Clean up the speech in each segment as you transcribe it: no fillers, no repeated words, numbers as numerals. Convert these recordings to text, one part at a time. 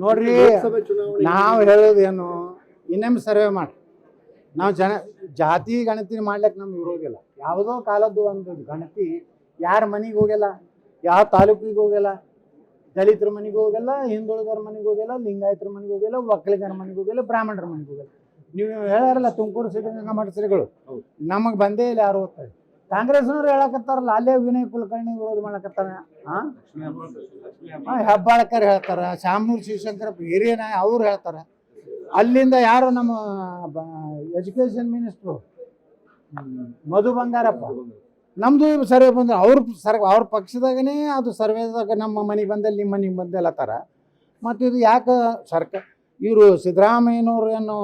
ನೋಡ್ರಿ, ಲೋಕಸಭೆ ಚುನಾವಣೆ ನಾವು ಹೇಳೋದೇನು, ಇನ್ನೊಮ್ಮೆ ಸರ್ವೆ ಮಾಡಿ. ನಾವು ಜಾತಿ ಗಣತಿ ಮಾಡ್ಲಿಕ್ಕೆ ನಮ್ಗೆ ಇರೋದಿಲ್ಲ. ಯಾವುದೋ ಕಾಲದ್ದು ಒಂದು ಗಣತಿ ಯಾರ ಮನೆಗೆ ಹೋಗಲ್ಲ, ಯಾವ ತಾಲೂಕಿಗೆ ಹೋಗಲ್ಲ, ದಲಿತರ ಮನೆಗೆ ಹೋಗಲ್ಲ, ಹಿಂದುಳಿದರ ಮನೆಗೆ ಹೋಗಲ್ಲ, ಲಿಂಗಾಯತರ ಮನೆಗೆ ಹೋಗಲ್ಲ, ಒಕ್ಕಲಿಗರ ಮನೆಗೆ ಹೋಗಲ್ಲ, ಬ್ರಾಹ್ಮಣರ ಮನೆಗೆ ಹೋಗಲ್ಲ. ನೀವು ಹೇಳಾರಲ್ಲ ತುಮಕೂರು ಸಿದ್ಧಗಂಗಾ ಮಠ ಶ್ರೀಗಳು ನಮಗೆ ಬಂದೇ ಇಲ್ಲ ಯಾರು ಓದ್ತಾರೆ. ಕಾಂಗ್ರೆಸ್ನವ್ರು ಹೇಳಕತ್ತಾರಲ್ಲ, ಅಲ್ಲೇ ವಿನಯ್ ಕುಲಕರ್ಣಿ ವಿರೋಧ ಮಾಡಕತ್ತಾರ. ಹೆಬ್ಬಾಳಕರ್ ಹೇಳ್ತಾರ, ಶಾಮನೂರು ಶಿವಶಂಕರಪ್ಪ ಹಿರಿಯ ನಾಯ ಅವ್ರು ಹೇಳ್ತಾರ. ಅಲ್ಲಿಂದ ಯಾರು ನಮ್ಮ ಎಜುಕೇಶನ್ ಮಿನಿಸ್ಟ್ರು ಮಧು ಬಂಗಾರಪ್ಪ, ನಮ್ಮದು ಸರ್ವೆ ಬಂದ್ರೆ ಅವ್ರ ಪಕ್ಷದಾಗನೇ ಅದು ಸರ್ವೆದಾಗ ನಮ್ಮ ಮನೆಗೆ ಬಂದಲ್ಲಿ ನಿಮ್ಮ ಮನೆಗೆ ಬಂದೆಲ್ಲತ್ತಾರ. ಮತ್ತು ಇದು ಯಾಕೆ ಇವರು ಸಿದ್ದರಾಮಯ್ಯನವ್ರು ಏನು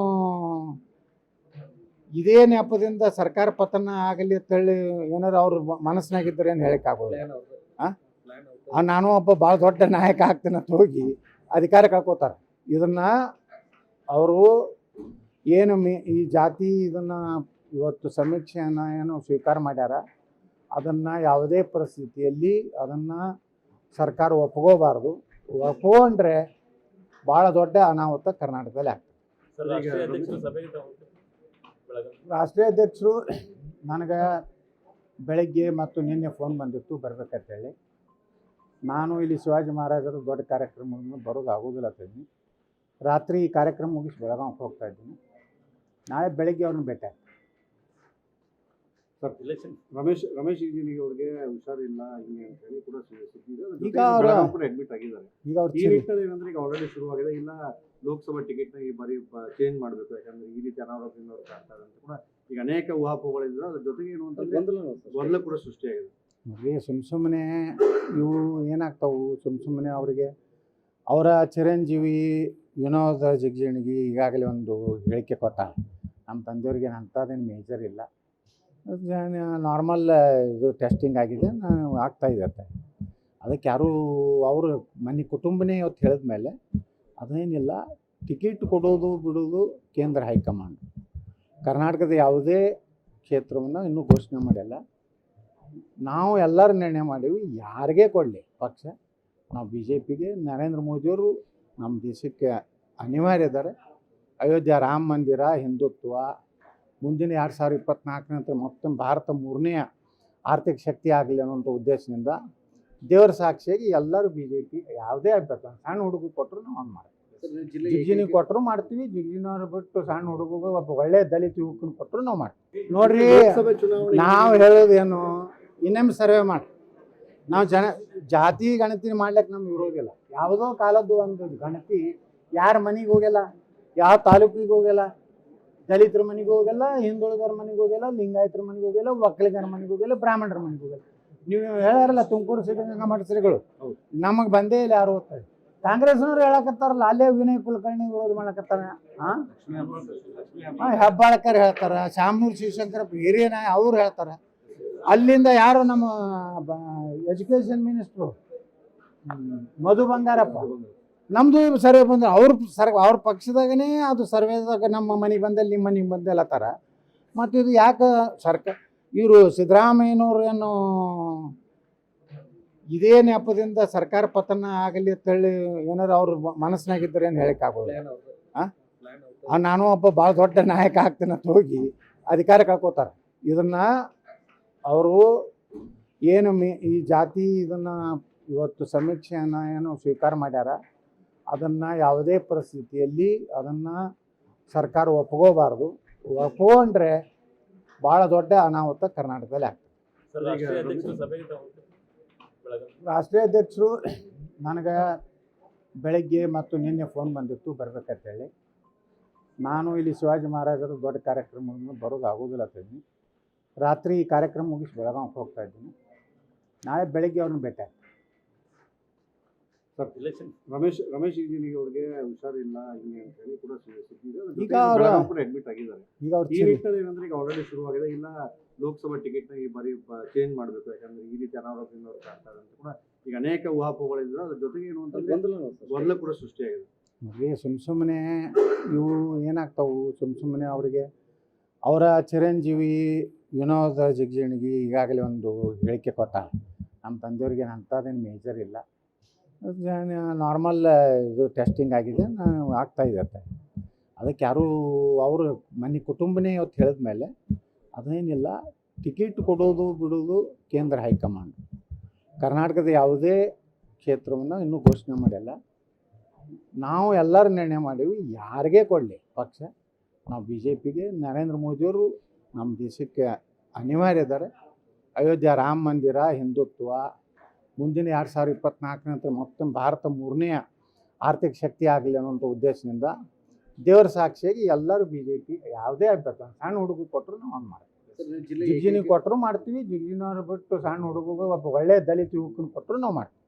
ಇದೇ ನೆಪದಿಂದ ಸರ್ಕಾರ ಪತನ ಆಗಲಿ ಅಂತೇಳಿ ಏನಾರು ಅವ್ರ ಮನಸ್ಸಿನಾಗಿದ್ದರೆ ಏನು ಹೇಳಕ್ಕಾಗೋದು. ನಾನು ಒಬ್ಬ ಭಾಳ ದೊಡ್ಡ ನಾಯಕ ಆಗ್ತೇನೆ ಅಂತ ಹೋಗಿ ಅಧಿಕಾರ ಕಳ್ಕೋತಾರೆ. ಇದನ್ನು ಅವರು ಏನು ಈ ಜಾತಿ ಇದನ್ನು ಇವತ್ತು ಸಮೀಕ್ಷೆಯನ್ನು ಏನು ಸ್ವೀಕಾರ ಮಾಡ್ಯಾರ, ಅದನ್ನು ಯಾವುದೇ ಪರಿಸ್ಥಿತಿಯಲ್ಲಿ ಅದನ್ನು ಸರ್ಕಾರ ಒಪ್ಕೋಬಾರ್ದು. ಒಪ್ಕೊಂಡ್ರೆ ಭಾಳ ದೊಡ್ಡ ಅನಾಹುತ ಕರ್ನಾಟಕದಲ್ಲಿ ಆಗ್ತದೆ. ರಾಷ್ಟ್ರೀಯ ಅಧ್ಯಕ್ಷರು ನನಗೆ ಬೆಳಗ್ಗೆ ಮತ್ತು ನಿನ್ನೆ ಫೋನ್ ಬಂದಿತ್ತು ಬರಬೇಕಂತೇಳಿ. ನಾನು ಇಲ್ಲಿ ಶಿವಾಜಿ ಮಹಾರಾಜರ ದೊಡ್ಡ ಕಾರ್ಯಕ್ರಮವನ್ನು ಬರೋದು ಆಗೋದಿಲ್ಲ ಅಂತೀನಿ. ರಾತ್ರಿ ಈ ಕಾರ್ಯಕ್ರಮ ಮುಗಿಸಿ ಬೆಳಗಾವಿಗೆ ಹೋಗ್ತಾ ಇದ್ದೀನಿ. ನಾಳೆ ಬೆಳಗ್ಗೆ ಅವ್ರನ್ನ ಭೇಟಿ ಆಗ್ತೀನಿ. ಸರ್, ರಮೇಶ್ ಇಂಜಿನಿಯರ್ ಅವ್ರಿಗೆ ಹುಷಾರಿಲ್ಲ ಹಿಂಗೆ ಅಂತ ಹೇಳಿ ಕೂಡ ಈಗ ಅವರು ಅಡ್ಮಿಟ್ ಆಗಿದ್ದಾರೆ. ಈಗ ಅವ್ರು ಈ ನಿಟ್ಟಿನಲ್ಲಿ ಏನಂದ್ರೆ ಈಗ ಆಲ್ರೆಡಿ ಶುರುವಾಗಿದೆ, ಇಲ್ಲ ಲೋಕಸಭಾ ಟಿಕೆಟ್ನ ಈ ಬಾರಿ ಚೇಂಜ್ ಮಾಡಬೇಕು, ಯಾಕಂದ್ರೆ ಈ ರೀತಿ ಅನಾರೋಗ್ಯದಿಂದ ಅವ್ರು ಕಾಡ್ತಾರೆ ಅಂತ ಕೂಡ ಈಗ ಅನೇಕ ಊಹಾಪೋಹಗಳಿದ್ರೆ ಅದ್ರ ಜೊತೆಗೆ ಏನು ಅಂತಂದ್ರೆ ಗೊಂದಲ ಕೂಡ ಸೃಷ್ಟಿಯಾಗಿದೆ. ನೋಡಿ, ಸುಮ್ಮನೆ ಇವು ಏನಾಗ್ತಾವು, ಸುಮ್ಮನೆ ಅವರಿಗೆ ಅವರ ಚಿರಂಜೀವಿ ವಿನೋದ ಜಿಗಜಿಣಗಿ ಈಗಾಗಲೇ ಒಂದು ಹೇಳಿಕೆ ಕೊಟ್ಟ. ನಮ್ಮ ತಂದೆಯವ್ರಿಗೆ ಅಂಥದ್ದೇನು ಮೇಜರ್ ಇಲ್ಲ, ನಾರ್ಮಲ್ ಇದು ಟೆಸ್ಟಿಂಗ್ ಆಗಿದೆ, ನಾನು ಆಗ್ತಾಯಿದೆ. ಅದಕ್ಕೆ ಯಾರೂ ಅವರು ಮನೆ ಕುಟುಂಬನೇ ಇವತ್ತು ಹೇಳಿದ ಮೇಲೆ ಅದೇನಿಲ್ಲ. ಟಿಕೆಟ್ ಕೊಡೋದು ಬಿಡೋದು ಕೇಂದ್ರ ಹೈಕಮಾಂಡ್. ಕರ್ನಾಟಕದ ಯಾವುದೇ ಕ್ಷೇತ್ರವನ್ನು ಇನ್ನೂ ಘೋಷಣೆ ಮಾಡಿಲ್ಲ. ನಾವು ಎಲ್ಲರೂ ನಿರ್ಣಯ ಮಾಡೀವಿ, ಯಾರಿಗೇ ಕೊಡಲಿ ಪಕ್ಷ, ನಾವು BJPಗೆ ನರೇಂದ್ರ ಮೋದಿಯವರು ನಮ್ಮ ದೇಶಕ್ಕೆ ಅನಿವಾರ್ಯ ಇದ್ದಾರೆ. ಅಯೋಧ್ಯ ರಾಮ ಮಂದಿರ, ಹಿಂದುತ್ವ, ಮುಂದಿನ 2024 ನಂತರ ಮತ್ತೊಮ್ಮೆ ಭಾರತ 3ನೇ ಆರ್ಥಿಕ ಶಕ್ತಿ ಆಗಲಿ ಅನ್ನೋಂಥ ಉದ್ದೇಶದಿಂದ ದೇವರ ಸಾಕ್ಷಿಯಾಗಿ ಎಲ್ಲರೂ BJP ಯಾವುದೇ ಅಭ್ಯರ್ಥಿ ಸಣ್ಣ ಹುಡುಗ ಕೊಟ್ಟರು ನಾವು ಮಾಡ್ತೀವಿ. ಜಿಗ್ಜಿನಿಗೆ ಕೊಟ್ಟರು ಮಾಡ್ತೀವಿ, ಜಿಗ್ಜಿನವ್ರು ಬಿಟ್ಟು ಸಣ್ಣ ಹುಡುಗ ಒಬ್ಬ ಒಳ್ಳೆ ದಲಿತ ಯುವಕನ ಕೊಟ್ಟರು ನಾವು ಮಾಡ್ತೀವಿ. ನೋಡ್ರಿ, ಲೋಕಸಭೆ ಚುನಾವಣೆ ನಾವು ಹೇಳೋದೇನು, ಇನ್ನೊಮ್ಮೆ ಸರ್ವೆ ಮಾಡಿ. ನಾವು ಜಾತಿ ಗಣತಿ ಮಾಡ್ಲಿಕ್ಕೆ ನಮ್ಗೆ ಇರೋದಿಲ್ಲ. ಯಾವುದೋ ಕಾಲದ್ದು ಒಂದು ಗಣತಿ ಯಾರ ಮನೆಗೆ ಹೋಗಲ್ಲ, ಯಾವ ತಾಲೂಕಿಗೆ ಹೋಗಲ್ಲ, ದಲಿತರ ಮನೆಗೆ ಹೋಗಲ್ಲ, ಹಿಂದುಳಿದರ ಮನೆಗೆ ಹೋಗಲ್ಲ, ಲಿಂಗಾಯತರ ಮನೆಗೆ ಹೋಗಲ್ಲ, ಒಕ್ಕಲಿಗರ ಮನೆಗೆ ಹೋಗಲ್ಲ, ಬ್ರಾಹ್ಮಣರ ಮನೆಗೆ ಹೋಗಲ್ಲ. ನೀವು ಹೇಳಾರಲ್ಲ ತುಮಕೂರು ಸಿದ್ಧಗಂಗಾ ಮಠ ಶ್ರೀಗಳು ನಮಗೆ ಬಂದೇ ಇಲ್ಲ ಯಾರು ಓದ್ತಾರೆ. ಕಾಂಗ್ರೆಸ್ನವ್ರು ಹೇಳಕತ್ತಾರಲ್ಲ, ಅಲ್ಲೇ ವಿನಯ್ ಕುಲಕರ್ಣಿ ವಿರೋಧ ಮಾಡಕತ್ತಾರ. ಹೆಬ್ಬಾಳಕರ್ ಹೇಳ್ತಾರ, ಶಾಮನೂರು ಶಿವಶಂಕರಪ್ಪ ಹಿರಿಯ ನಾಯ ಅವ್ರು ಹೇಳ್ತಾರ. ಅಲ್ಲಿಂದ ಯಾರು ನಮ್ಮ ಎಜುಕೇಶನ್ ಮಿನಿಸ್ಟ್ರು ಮಧು ಬಂಗಾರಪ್ಪ, ನಮ್ಮದು ಸರ್ವೆ ಬಂದ್ರೆ ಅವ್ರ ಪಕ್ಷದಾಗನೇ ಅದು ಸರ್ವೆದಾಗ ನಮ್ಮ ಮನೆಗೆ ಬಂದಲ್ಲಿ ನಿಮ್ಮ ಮನೆಗೆ ಬಂದೆಲ್ಲತ್ತಾರ. ಮತ್ತು ಇದು ಯಾಕೆ ಇವರು ಸಿದ್ದರಾಮಯ್ಯನವ್ರು ಏನು ಇದೇ ನೆಪದಿಂದ ಸರ್ಕಾರ ಪತನ ಆಗಲಿ ಅಂತೇಳಿ ಏನಾರು ಅವ್ರ ಮನಸ್ಸಿನಾಗಿದ್ದರೆ ಏನು ಹೇಳಕ್ಕಾಗೋದು. ನಾನು ಒಬ್ಬ ಭಾಳ ದೊಡ್ಡ ನಾಯಕ ಆಗ್ತೇನೆ ಅಂತ ಹೋಗಿ ಅಧಿಕಾರ ಕಳ್ಕೋತಾರೆ. ಇದನ್ನು ಅವರು ಏನು ಈ ಜಾತಿ ಇದನ್ನು ಇವತ್ತು ಸಮೀಕ್ಷೆಯನ್ನು ಏನು ಸ್ವೀಕಾರ ಮಾಡ್ಯಾರ, ಅದನ್ನು ಯಾವುದೇ ಪರಿಸ್ಥಿತಿಯಲ್ಲಿ ಅದನ್ನು ಸರ್ಕಾರ ಒಪ್ಕೋಬಾರ್ದು. ಒಪ್ಕೊಂಡ್ರೆ ಭಾಳ ದೊಡ್ಡ ಅನಾಹುತ ಕರ್ನಾಟಕದಲ್ಲಿ ಆಗ್ತದೆ. ರಾಷ್ಟ್ರೀಯ ಅಧ್ಯಕ್ಷರು ನನಗೆ ಬೆಳಗ್ಗೆ ಮತ್ತು ನಿನ್ನೆ ಫೋನ್ ಬಂದಿತ್ತು ಬರಬೇಕಂತೇಳಿ. ನಾನು ಇಲ್ಲಿ ಶಿವಾಜಿ ಮಹಾರಾಜರ ದೊಡ್ಡ ಕಾರ್ಯಕ್ರಮವನ್ನು ಬರೋದು ಆಗೋದಿಲ್ಲ ಅಂತೀನಿ. ರಾತ್ರಿ ಈ ಕಾರ್ಯಕ್ರಮ ಮುಗಿಸಿ ಬೆಳಗಾವಿಗೆ ಹೋಗ್ತಾ ಇದ್ದೀನಿ. ನಾಳೆ ಬೆಳಗ್ಗೆ ಅವ್ರನ್ನ ಭೇಟಿ ಆಗ್ತೀನಿ. ಸರ್, ರಮೇಶ್ ಇಂಜಿನಿಯರ್ ಅವ್ರಿಗೆ ಹುಷಾರಿಲ್ಲ ಹಿಂಗೆ ಅಂತ ಹೇಳಿ ಕೂಡ ಈಗ ಅವರು ಅಡ್ಮಿಟ್ ಆಗಿದ್ದಾರೆ. ಈಗ ಅವ್ರು ಈ ನಿಟ್ಟಿನಲ್ಲಿ ಏನಂದ್ರೆ ಈಗ ಆಲ್ರೆಡಿ ಶುರುವಾಗಿದೆ, ಇಲ್ಲ ಲೋಕಸಭಾ ಟಿಕೆಟ್ನ ಈ ಬಾರಿ ಚೇಂಜ್ ಮಾಡಬೇಕು, ಯಾಕಂದ್ರೆ ಈ ರೀತಿ ಅನಾರೋಗ್ಯದಿಂದ ಅವ್ರು ಕಾಡ್ತಾರೆ ಅಂತ ಕೂಡ ಈಗ ಅನೇಕ ಊಹಾಪೋಹಗಳಿದ್ರೆ ಅದ್ರ ಜೊತೆಗೆ ಏನು ಅಂತಂದ್ರೆ ಗೊಂದಲ ಕೂಡ ಸೃಷ್ಟಿಯಾಗಿದೆ. ನೋಡಿ, ಸುಮ್ಮನೆ ಇವು ಏನಾಗ್ತಾವು, ಸುಮ್ಮನೆ ಅವರಿಗೆ ಅವರ ಚಿರಂಜೀವಿ ವಿನೋದ ಜಿಗಜಿಣಗಿ ಈಗಾಗಲೇ ಒಂದು ಹೇಳಿಕೆ ಕೊಟ್ಟ. ನಮ್ಮ ತಂದೆಯವ್ರಿಗೆ ಅಂಥದ್ದೇನು ಮೇಜರ್ ಇಲ್ಲ, ನಾರ್ಮಲ್ ಇದು ಟೆಸ್ಟಿಂಗ್ ಆಗಿದೆ, ನಾನು ಆಗ್ತಾಯಿದೆ. ಅದಕ್ಕೆ ಯಾರೂ ಅವರು ಮನೆ ಕುಟುಂಬನೇ ಇವತ್ತು ಹೇಳಿದ ಮೇಲೆ ಅದೇನಿಲ್ಲ, ಟಿಕೆಟ್ ಕೊಡೋದು ಬಿಡೋದು ಕೇಂದ್ರ ಹೈಕಮಾಂಡ್. ಕರ್ನಾಟಕದ ಯಾವುದೇ ಕ್ಷೇತ್ರವನ್ನು ಇನ್ನೂ ಘೋಷಣೆ ಮಾಡಿಲ್ಲ. ನಾವು ಎಲ್ಲರೂ ನಿರ್ಣಯ ಮಾಡೀವಿ, ಯಾರಿಗೇ ಕೊಡಲಿ ಪಕ್ಷ, ನಾವು ಬಿ ಜೆ ಪಿಗೆ. ನರೇಂದ್ರ ಮೋದಿಯವರು ನಮ್ಮ ದೇಶಕ್ಕೆ ಅನಿವಾರ್ಯ ಇದ್ದಾರೆ. ಅಯೋಧ್ಯ ರಾಮ ಮಂದಿರ, ಹಿಂದುತ್ವ, ಮುಂದಿನ 2024 ನಂತರ ಮತ್ತೊಮ್ಮೆ ಭಾರತ 3ನೇ ಆರ್ಥಿಕ ಶಕ್ತಿ ಆಗಲಿ ಅನ್ನೋಂಥ ಉದ್ದೇಶದಿಂದ ದೇವರ ಸಾಕ್ಷಿಯಾಗಿ ಎಲ್ಲರೂ ಬಿ ಜೆ ಪಿ ಯಾವುದೇ ಅಭ್ಯರ್ಥಿ ಸಣ್ಣ ಹುಡುಗ ಕೊಟ್ಟರು ನಾವು ಮಾಡ್ತೀವಿ. ಜಿಗ್ಜಿನಿಗೆ ಕೊಟ್ಟರು ಮಾಡ್ತೀವಿ, ಜಿಗ್ಜಿನವ್ರು ಬಿಟ್ಟು ಸಣ್ಣ ಹುಡುಗ ಒಬ್ಬ ಒಳ್ಳೆಯ ದಲಿತ ಯುವಕನ ಕೊಟ್ಟರು ನಾವು ಮಾಡ್ತೀವಿ.